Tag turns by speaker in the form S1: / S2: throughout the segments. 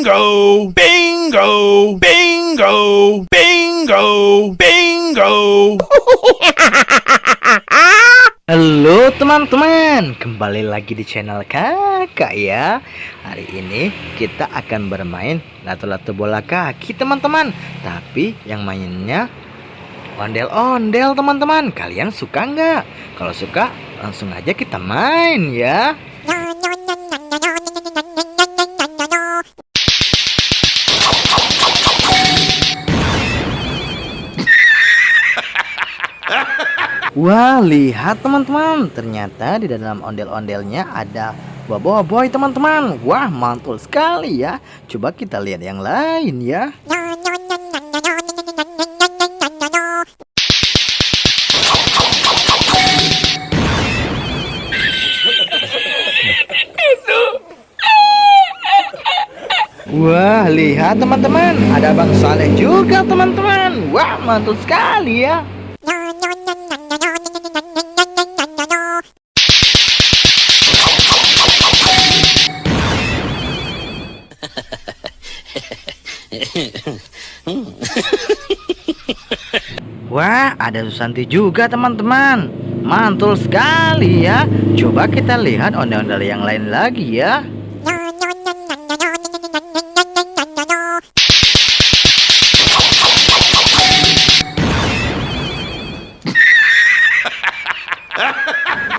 S1: Bingo! Bingo! Bingo! Bingo! Bingo!
S2: Halo teman-teman, kembali lagi di channel kakak ya. Hari ini kita akan bermain lato-lato bola kaki teman-teman. Tapi yang mainnya ondel-ondel teman-teman. Kalian suka nggak? Kalau suka langsung aja kita main ya. Wah, lihat teman-teman, ternyata di dalam ondel-ondelnya ada boboiboy teman-teman. Wah, mantul sekali ya. Coba kita lihat yang lain ya. Wah, lihat teman-teman, ada Bang Saleh juga teman-teman. Wah, mantul sekali ya. Wah, ada Susanti juga teman-teman. Mantul sekali ya. Coba kita lihat ondel-ondel yang lain lagi ya.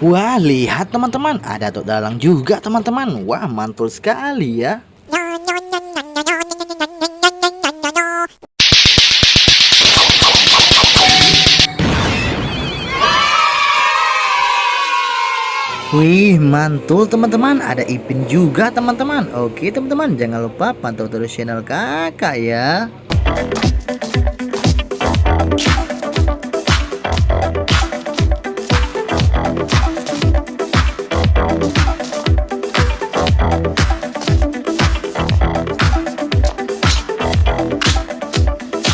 S2: Wah, lihat teman-teman, ada Tok Dalang juga teman-teman. Wah, mantul sekali ya. Wih, mantul teman-teman, ada Ipin juga teman-teman. Oke teman-teman, jangan lupa pantau terus channel kakak ya.